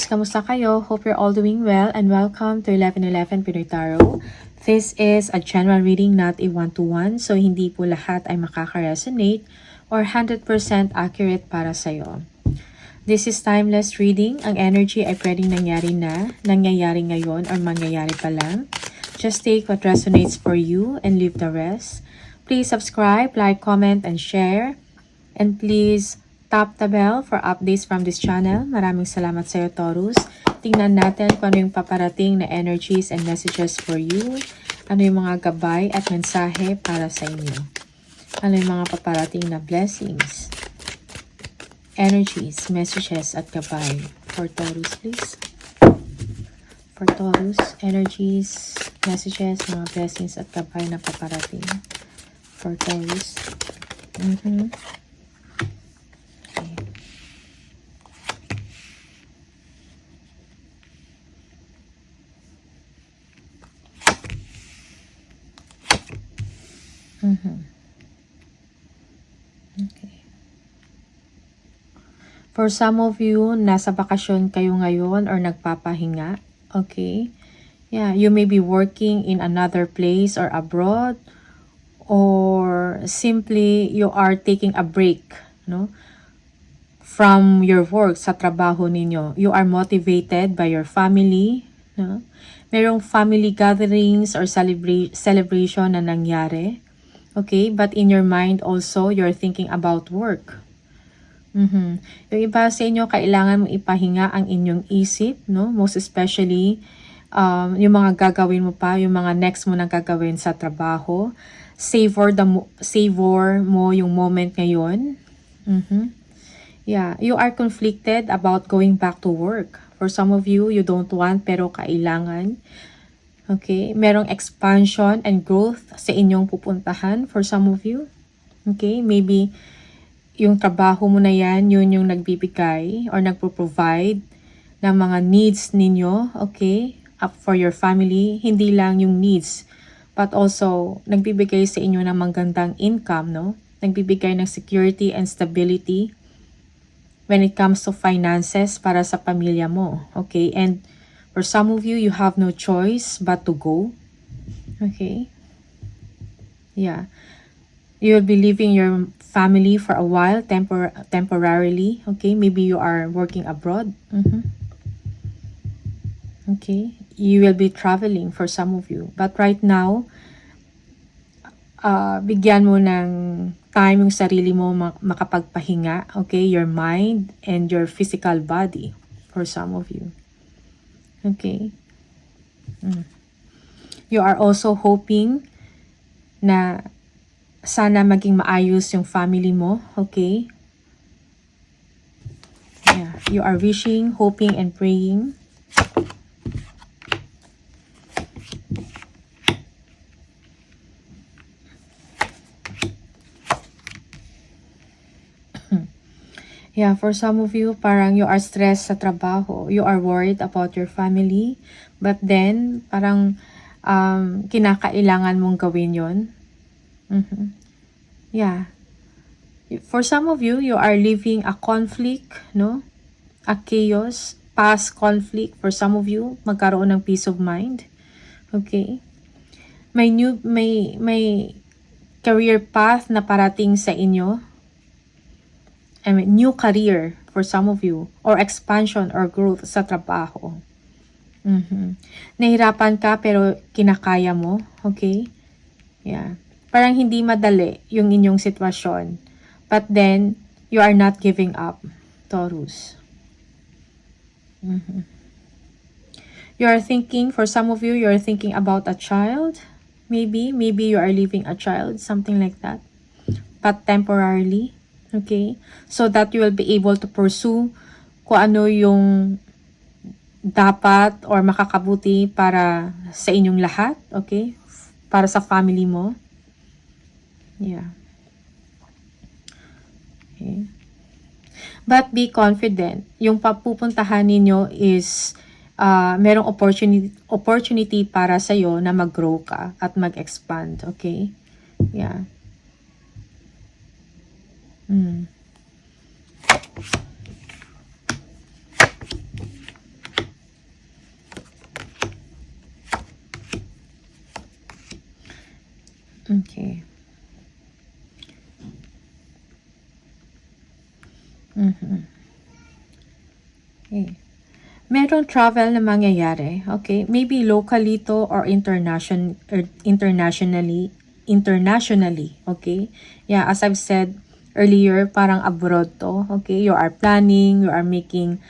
kamusta kayo? Hope you're all doing well and welcome to 1111 Pinoy Tarot. This is a general reading, not a one-to-one, so hindi po lahat ay makaka-resonate or 100% accurate para sa'yo. This is timeless reading. Ang energy ay pwedeng nangyari na, nangyayari ngayon, or mangyayari pa lang. Just take what resonates for you and leave the rest. Please subscribe, like, comment, and share. And please tap the bell for updates from this channel. Maraming salamat sa iyo, Taurus. Tingnan natin kung ano yung paparating na energies and messages for you. Ano yung mga gabay at mensahe para sa inyo. Ano yung mga paparating na blessings, energies, messages at gabay for Taurus, please. For Taurus, energies, messages, mga blessings at gabay na paparating for Taurus. Okay. For some of you, nasa bakasyon kayo ngayon or nagpapahinga. Okay. Yeah, you may be working in another place or abroad, or simply you are taking a break, no? From your work, sa trabaho ninyo. You are motivated by your family, no? Merong family gatherings or celebration na nangyari. Okay, but in your mind also, you're thinking about work. Yung iba sa inyo, kailangan mong ipahinga ang inyong isip, no? Most especially, yung mga gagawin mo pa, yung mga next mo na gagawin sa trabaho. Savor mo yung moment ngayon. Yeah, you are conflicted about going back to work. For some of you, you don't want pero kailangan. Okay, merong expansion and growth sa inyong pupuntahan for some of you. Okay, maybe yung trabaho mo na yan, yun yung nagbibigay or nagpo-provide ng mga needs ninyo, okay, up for your family. Hindi lang yung needs, but also nagbibigay sa inyo ng magandang income, no? Nagbibigay ng security and stability when it comes to finances para sa pamilya mo, okay? And for some of you, you have no choice but to go. Okay? Yeah. You will be leaving your family for a while, temporarily. Okay? Maybe you are working abroad. Okay? You will be traveling for some of you. But right now, bigyan mo ng time yung sarili mo makapagpahinga. Okay? Your mind and your physical body for some of you. Okay. You are also hoping na sana maging maayos yung family mo. Okay. Yeah. You are wishing, hoping, and praying. Yeah, for some of you, parang you are stressed sa trabaho. You are worried about your family. But then, parang kinakailangan mong gawin yon. Yeah. For some of you, you are living a conflict, no? A chaos, past conflict. For some of you, magkaroon ng peace of mind. Okay? May career path na parating sa inyo. I mean, new career for some of you, or expansion or growth sa trabaho. Nahirapan ka pero kinakaya mo, okay? Yeah. Parang hindi madali yung inyong sitwasyon. But then, you are not giving up, Taurus. You are thinking, for some of you, you are thinking about a child. Maybe you are leaving a child, something like that. But temporarily. Okay? So that you will be able to pursue kung ano yung dapat or makakabuti para sa inyong lahat. Okay? Para sa family mo. Yeah. Okay. But be confident. Yung papupuntahan ninyo is merong opportunity para sa'yo na mag-grow ka at mag-expand. Okay? Yeah. Okay. Mhm. Okay. Merong travel na mangyayari, okay? Maybe locally to or internationally, okay? Yeah, as I've said earlier, parang abroad to, okay? You are planning, you are making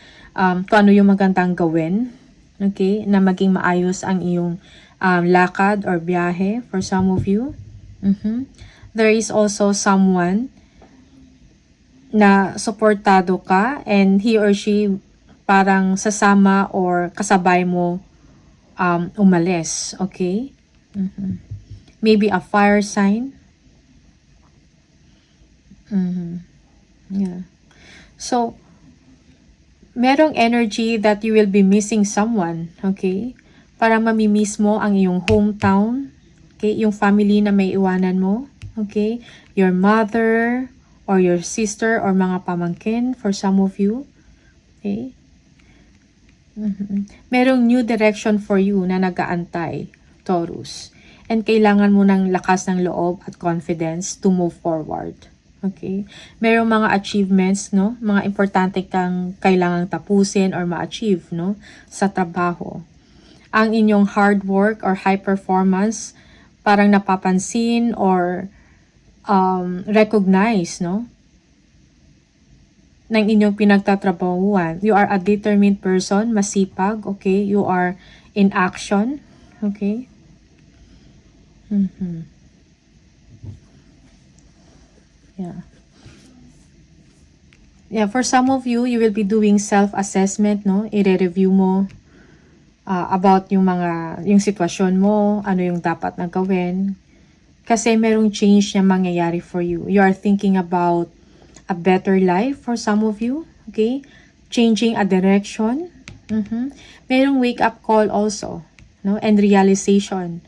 kung ano yung magandang gawin, okay? Na maging maayos ang iyong lakad or biyahe for some of you. There is also someone na suportado ka and he or she parang sasama or kasabay mo umalis, okay? Maybe a fire sign. Yeah. So, merong energy that you will be missing someone, okay? Parang mamimiss mo ang iyong hometown, okay? Yung family na may iwanan mo, okay? Your mother or your sister or mga pamangkin for some of you, okay? Merong new direction for you na nag-aantay, Taurus. And kailangan mo ng lakas ng loob at confidence to move forward. Okay? Merong mga achievements, no? Mga importante kang kailangang tapusin or ma-achieve, no? Sa trabaho. Ang inyong hard work or high performance parang napapansin or recognize, no? Ng inyong pinagtatrabahuan. You are a determined person, masipag, okay? You are in action, okay? Yeah. Yeah, for some of you, you will be doing self-assessment, no? I-review mo about yung sitwasyon mo, ano yung dapat na gawin. Kasi merong change na mangyayari for you. You are thinking about a better life for some of you, okay? Changing a direction. Merong wake-up call also, no? And realization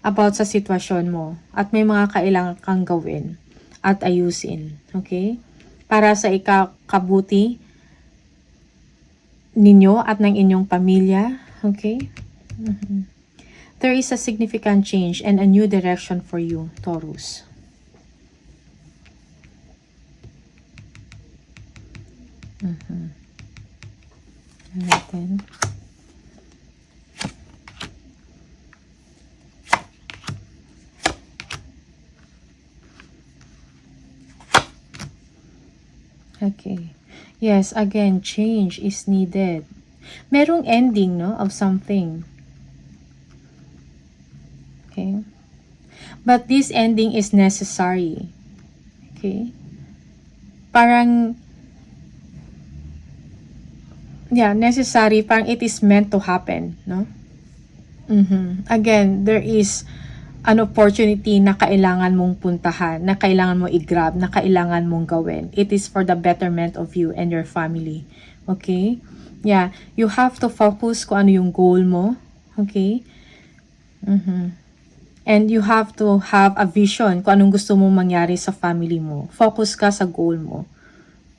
about sa sitwasyon mo. At may mga kailangan kang gawin at ayusin, okay? Para sa ikakabuti ninyo at ng inyong pamilya, okay? There is a significant change and a new direction for you, Taurus. Alright then. Okay. Yes, again, change is needed. Merong ending, no, of something. Okay? But this ending is necessary. Okay? Parang, yeah, necessary. Parang it is meant to happen, no? Again, there is an opportunity na kailangan mong puntahan, na kailangan mo i-grab, na kailangan mong gawin. It is for the betterment of you and your family. Okay? Yeah, you have to focus kung ano yung goal mo. Okay? And you have to have a vision kung anong gusto mong mangyari sa family mo. Focus ka sa goal mo.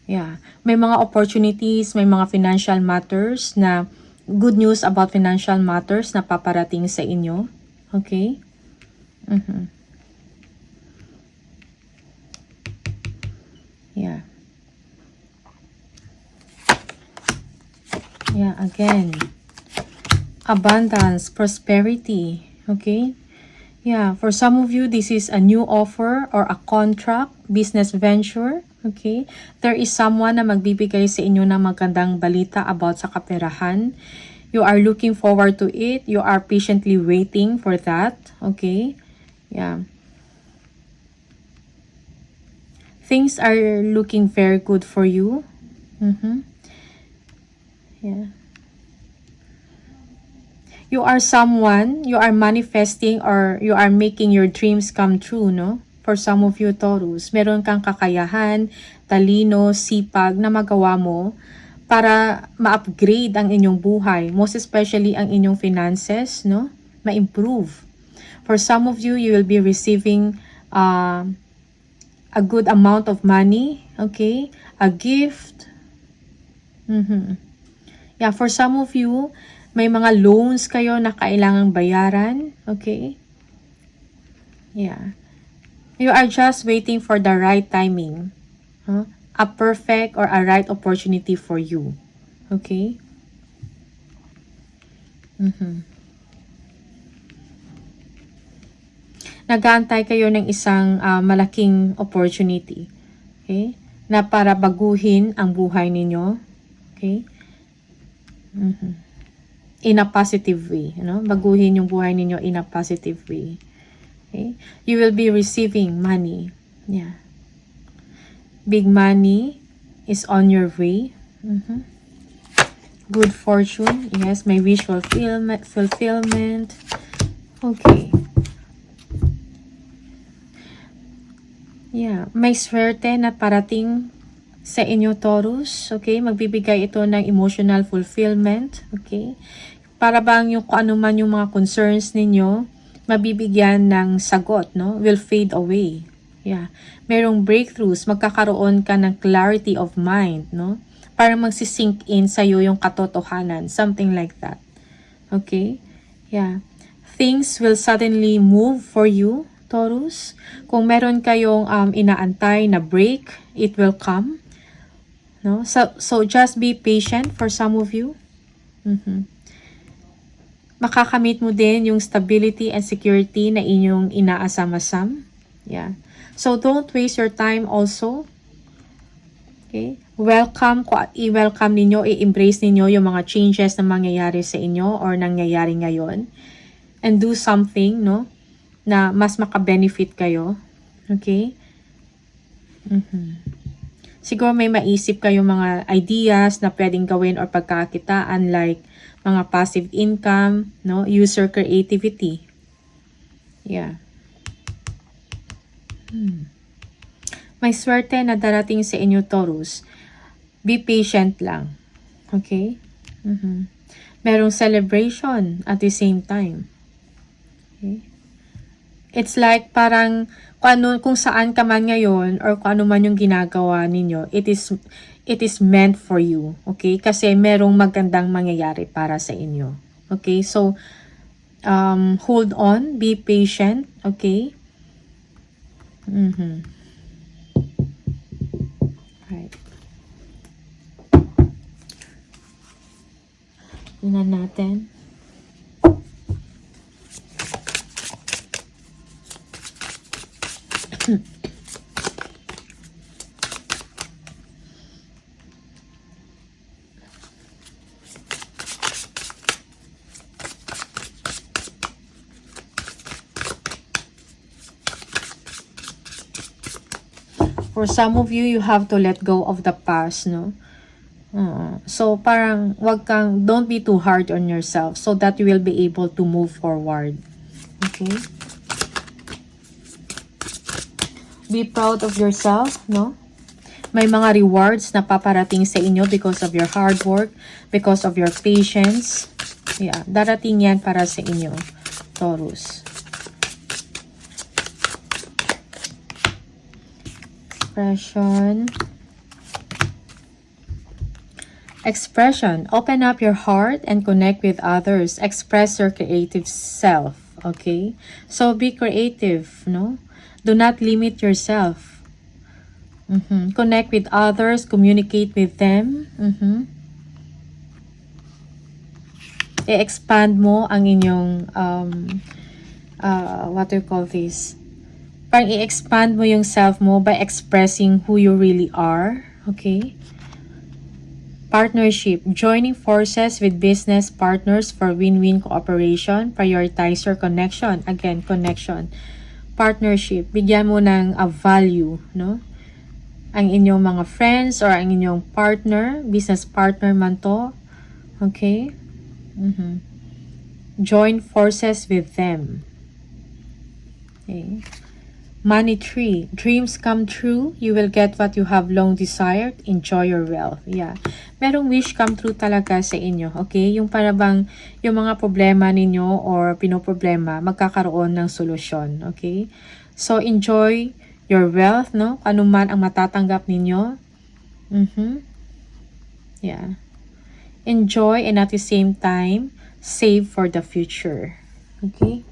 Yeah. May mga opportunities, may mga financial matters na good news about financial matters na paparating sa inyo. Okay? Yeah. Yeah, again. Abundance, prosperity. Okay? Yeah, for some of you, this is a new offer or a contract, business venture. Okay? There is someone na magbibigay sa inyo ng magandang balita about sa kaperahan. You are looking forward to it. You are patiently waiting for that. Okay? Yeah. Things are looking very good for you. Yeah. You are someone, you are manifesting or you are making your dreams come true, no? For some of you, Taurus, meron kang kakayahan, talino, sipag na magawa mo para ma-upgrade ang inyong buhay. Most especially ang inyong finances, no? Ma-improve. For some of you, you will be receiving a good amount of money, okay? A gift. Yeah, for some of you, may mga loans kayo na kailangang bayaran, okay? Yeah. You are just waiting for the right timing. Huh? A perfect or a right opportunity for you. Okay? Nag-aantay kayo ng isang malaking opportunity. Okay? Na para baguhin ang buhay ninyo. Okay? In a positive way. Baguhin yung buhay ninyo in a positive way. Okay? You will be receiving money. Yeah. Big money is on your way. Good fortune. Yes, may wish fulfillment. Okay. Yeah, may swerte na parating sa inyo, Taurus. Okay, magbibigay ito ng emotional fulfillment. Okay, para bang yung kung ano man yung mga concerns ninyo, mabibigyan ng sagot, no? Will fade away. Yeah, merong breakthroughs, magkakaroon ka ng clarity of mind, no? Para magsisink in sa'yo yung katotohanan, something like that. Okay, yeah. Things will suddenly move for you, Taurus. Kung meron kayong inaantay na break, it will come. No? So just be patient for some of you. Makakamit mo din yung stability and security na inyong inaasam-asam. Yeah. So don't waste your time also. Okay? I-welcome ninyo, i-embrace ninyo yung mga changes na mangyayari sa inyo or nangyayari ngayon. And do something, no? Na mas makabenefit kayo. Okay? Siguro may maisip kayo mga ideas na pwedeng gawin or pagkakitaan like mga passive income, no? Use your creativity. Yeah. May swerte na darating sa inyo, Taurus. Be patient lang. Okay? Merong celebration at the same time. Okay? It's like parang kung saan ka man ngayon or kung ano man yung ginagawa ninyo, it is meant for you. Okay? Kasi merong magandang mangyayari para sa inyo. Okay? So, hold on. Be patient. Okay? Right. Tingnan natin. For some of you, you have to let go of the past, no? So, parang don't be too hard on yourself so that you will be able to move forward. Okay? Be proud of yourself, no? May mga rewards na paparating sa inyo because of your hard work, because of your patience. Yeah, darating yan para sa inyo, Taurus. Expression. Open up your heart and connect with others. Express your creative self. Okay? So, be creative, no? Do not limit yourself. Connect with others. Communicate with them. I-expand mo ang inyong, what do you call this? Parang i-expand mo yung self mo by expressing who you really are. Okay? Partnership. Joining forces with business partners for win-win cooperation. Prioritize your connection. Again, connection. Partnership. Bigyan mo ng a value, no? Ang inyong mga friends or ang inyong partner, business partner man to. Okay? Join forces with them. Okay? Money tree. Dreams come true. You will get what you have long desired. Enjoy your wealth. Yeah. Merong wish come true talaga sa inyo. Okay? Yung parabang yung mga problema ninyo or pinoproblema, magkakaroon ng solusyon. Okay? So, enjoy your wealth, no? Ano man ang matatanggap ninyo. Yeah. Enjoy and at the same time, save for the future. Okay?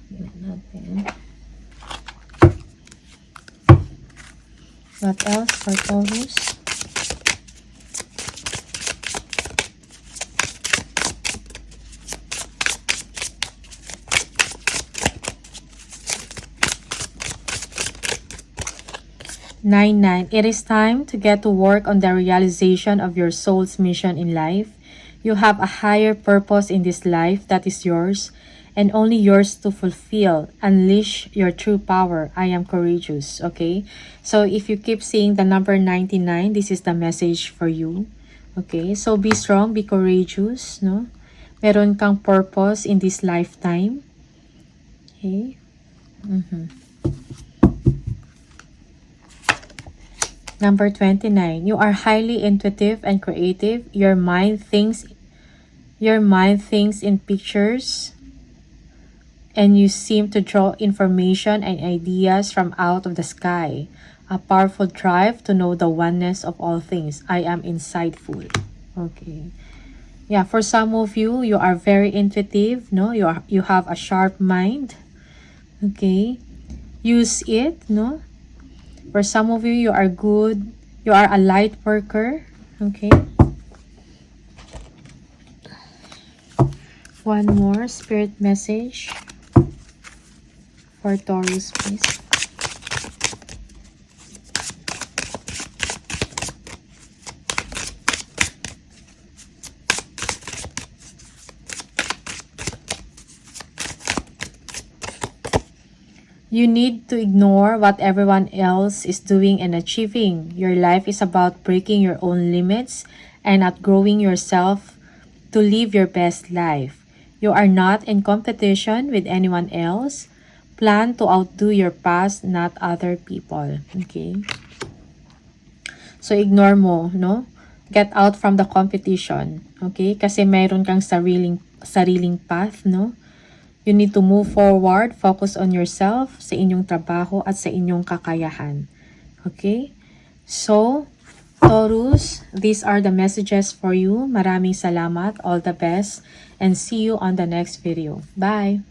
Tingnan natin. What else for Taurus? Nine. It is time to get to work on the realization of your soul's mission in life. You have a higher purpose in this life that is yours and only yours to fulfill. Unleash your true power. I am courageous. Okay? So if you keep seeing the number 99, this is the message for you. Okay? So be strong, be courageous, no? Meron kang purpose in this lifetime. Okay? Number 29, you are highly intuitive and creative. Your mind thinks in pictures, and you seem to draw information and ideas from out of the sky. A powerful drive to know the oneness of all things. I am insightful. Okay. Yeah, for some of you, you are very intuitive, no? You have a sharp mind. Okay? Use it, no? For some of you, you are good. You are a light worker. Okay. One more spirit message for Taurus, please. You need to ignore what everyone else is doing and achieving. Your life is about breaking your own limits and outgrowing yourself to live your best life. You are not in competition with anyone else. Plan to outdo your past, not other people. Okay? So, ignore mo, no? Get out from the competition. Okay? Kasi mayroon kang sariling path, no? You need to move forward, focus on yourself, sa inyong trabaho at sa inyong kakayahan. Okay? So, Taurus, these are the messages for you. Maraming salamat, all the best, and see you on the next video. Bye!